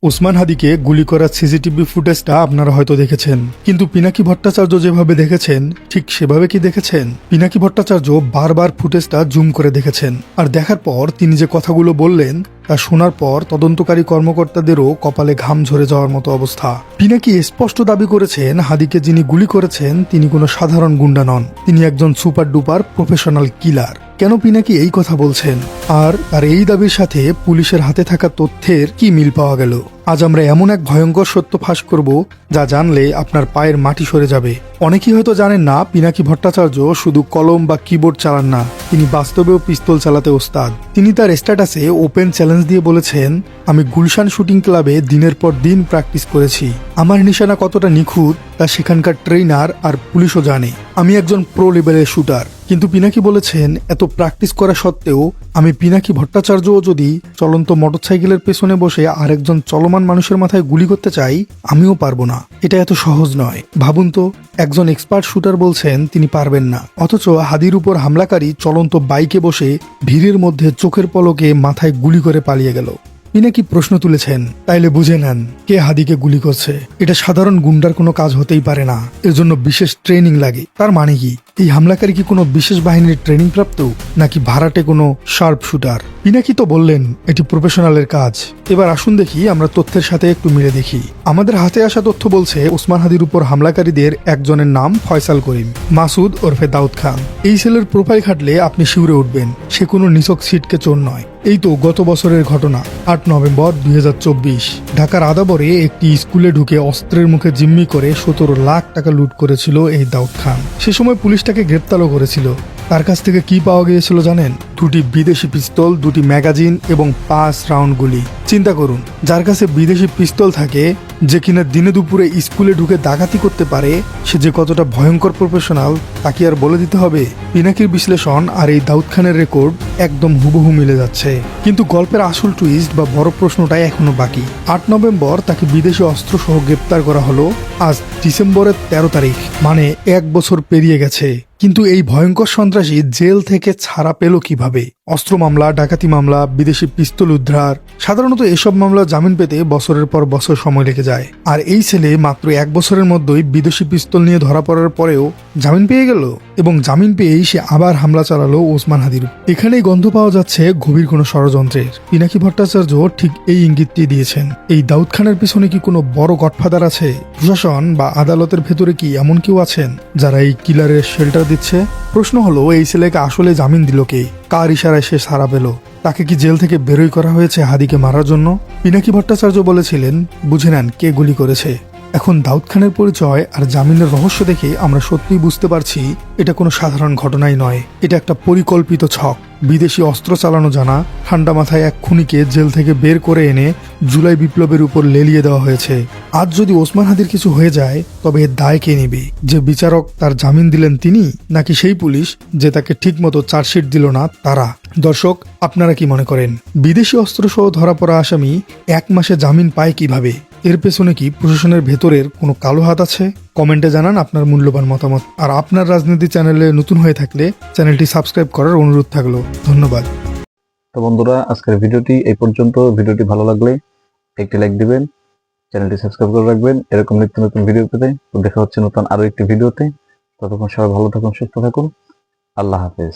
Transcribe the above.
ওসমান হাদিকে গুলি করার সিসিটিভি ফুটেজটা আপনারা হয়তো দেখেছেন, কিন্তু পিনাকি ভট্টাচার্য যেভাবে দেখেছেন ঠিক সেভাবে কি দেখেছেন? পিনাকি ভট্টাচার্য বারবার ফুটেজটা জুম করে দেখেছেন, আর দেখার পর তিনি যে কথাগুলো বললেন তা শোনার পর তদন্তকারী কর্মকর্তাদেরও কপালে ঘাম ঝরে যাওয়ার মতো অবস্থা। পিনাকি স্পষ্ট দাবি করেছেন হাদিকে যিনি গুলি করেছেন তিনি কোনো সাধারণ গুন্ডা নন, তিনি একজন সুপার ডুপার প্রফেশনাল কিলার। কেন পিনাকি এই কথা বলছেন, আর তার এই দাবির সাথে পুলিশের হাতে থাকা তথ্যের কি মিল পাওয়া গেল? আজ আমরা এমন এক ভয়ঙ্কর সত্য ফাঁস করব যা জানলে আপনার পায়ের মাটি সরে যাবে। অনেকেই হয়তো জানেন না, পিনাকি ভট্টাচার্য শুধু কলম বা কিবোর্ড চালান না, তিনি বাস্তবেও পিস্তল চালাতে ওস্তাদ। তিনি তার স্ট্যাটাসে ওপেন চ্যালেঞ্জ দিয়ে বলেছেন, আমি গুলশান শুটিং ক্লাবে দিনের পর দিন প্র্যাকটিস করেছি। আমার নিশানা কতটা নিখুঁত তা সেখানকার ট্রেনার আর পুলিশও জানে। আমি একজন প্রো লেভেলের শুটার। কিন্তু পিনাকি বলেছেন, এত প্র্যাকটিস করা সত্ত্বেও আমি পিনাকি ভট্টাচার্যও যদি চলন্ত মোটরসাইকেলের পেছনে বসে আরেকজন চলমান মানুষের মাথায় গুলি করতে চাই, আমিও পারবো না। এটা এত সহজ নয়। ভাবুন তো, একজন এক্সপার্ট শুটার বলছেন তিনি পারবেন না, অথচ হাদির উপর হামলাকারী চলন্ত বাইকে বসে ভিড়ের মধ্যে চোখের পলকে মাথায় গুলি করে পালিয়ে গেল। পিনাকি প্রশ্ন তুলেছেন, তাইলে বুঝে নেন কে হাদিকে গুলি করছে। এটা সাধারণ গুন্ডার কোনো কাজ হতেই পারে না, এর জন্য বিশেষ ট্রেনিং লাগে। তার মানে কি এই হামলাকারী কি কোনো বিশেষ বাহিনীর ট্রেনিং প্রাপ্ত, নাকি ভাড়াটে কোনো শার্প শুটার? পিনাকি তো বললেন এটি প্রফেশনালের কাজ। এবার আসুন দেখি আমরা তথ্যের সাথে একটু মিলে দেখি। আমাদের হাতে আসা তথ্য বলছে ওসমান হাদির উপর হামলাকারীদের একজনের নাম ফয়সাল করিম, মাসুদ ওরফে দাউদ খান। এই ছেলের প্রোফাইল ঘাটলে আপনি শিউরে উঠবেন, সে কোনো নিছক ছিটকে চোর নয়। এই তো গত বছরের ঘটনা, 8 নভেম্বর 2024 ঢাকার আদাবরে একটি স্কুলে ঢুকে অস্ত্রের মুখে জিম্মি করে 17 লাখ টাকা লুট করেছিল এই দাউদ খান। সে সময় পুলিশ তাকে গ্রেপ্তারও করেছিল। তার কাছ থেকে কি পাওয়া গিয়েছিল জানেন? 2টি বিদেশি পিস্তল, 2টি ম্যাগাজিন এবং 5 রাউন্ড গুলি। চিন্তা করুন, যার কাছে বিদেশি পিস্তল থাকে, যে কিনা দিনে দুপুরে স্কুলে ঢুকে ডাকাতি করতে পারে, সে যে কতটা ভয়ঙ্কর প্রফেশনাল তা কি আর বলে দিতে হবে? পিনাকির বিশ্লেষণ আর এই দাউদ খানের রেকর্ড একদম হুবহু মিলে যাচ্ছে। কিন্তু গল্পের আসল টুইস্ট বা বড় প্রশ্নটাই এখনো বাকি। 8 নভেম্বর তাকে বিদেশি অস্ত্র সহ গ্রেপ্তার করা হলো। আজ ডিসেম্বরের 13 তারিখ, মানে 1 বছর পেরিয়ে গেছে। কিন্তু এই ভয়ঙ্কর সন্ত্রাসী জেল থেকে ছাড়া পেল কিভাবে? অস্ত্র মামলা, ডাকাতি মামলা, বিদেশি পিস্তল উদ্ধার, সাধারণত এসব মামলা জামিন পেতে বছরের পর বছর সময় লেগে যায়। আর এই ছেলে মাত্র 1 বছরের মধ্যেই বিদেশি পিস্তল নিয়ে ধরা পড়ার পরেও জামিন পেয়ে গেল, এবং জামিন পেয়েই সে আবার হামলা চালালো ওসমান হাদির। এখানেই গন্ধ পাওয়া যাচ্ছে গভীর কোনো ষড়যন্ত্রের। পিনাকি ভট্টাচার্য ঠিক এই ইঙ্গিতটি দিয়েছেন। এই দাউদ খানের পিছনে কি কোনো বড় গডফাদার আছে? প্রশাসন বা আদালতের ভেতরে কি এমন কেউ আছেন যারা এই কিলারের শেল্টার দিচ্ছে? প্রশ্ন হলো, এই ছেলেকে আসলে জামিন দিল কে? কার ইশারায় সে সাড়া পেল? তাকে কি জেল থেকে বেরোই করা হয়েছে হাদিকে মারার জন্য? পিনাকি ভট্টাচার্য বলেছিলেন, বুঝে নেন কে গুলি করেছে। এখন দাউদ খানের পরিচয় আর জামিনের রহস্য দেখে আমরা সত্যিই বুঝতে পারছি এটা কোনো সাধারণ ঘটনাই নয়, এটা একটা পরিকল্পিত ছক। বিদেশি অস্ত্র চালানো জানা, ঠান্ডা মাথায় এক খুনিকে জেল থেকে বের করে এনে জুলাই বিপ্লবের উপর লেলিয়ে দেওয়া হয়েছে। আজ যদি ওসমান হাদির কিছু হয়ে যায়, তবে এর দায় কে নেবে? যে বিচারক তার জামিন দিলেন তিনি, নাকি সেই পুলিশ যে তাকে ঠিকমতো চার্জশিট দিল না তারা? দর্শক, আপনারা কি মনে করেন বিদেশি অস্ত্র সহ ধরা পড়া আসামি 1 মাসে জামিন পায় কিভাবে? এর পেছনে কি প্রশাসনের ভেতরের কোনো কালো হাত আছে? কমেন্টে জানান আপনার মূল্যবান মতামত। আর আপনার রাজনীতি চ্যানেলে নতুন হয়ে থাকলে চ্যানেলটি সাবস্ক্রাইব করার অনুরোধ থাকলো। ধন্যবাদ। তো বন্ধুরা, আজকের ভিডিওটি এই পর্যন্ত। ভিডিওটি ভালো লাগলে একটি লাইক দিবেন, চ্যানেলটি সাবস্ক্রাইব করে রাখবেন এরকম নিত্য নতুন ভিডিও পেতে। তো দেখা হচ্ছে নতুন আরো একটি ভিডিওতে। ততক্ষণ সবাই ভালো থাকুন, সুস্থ থাকুন। আল্লাহ হাফেজ।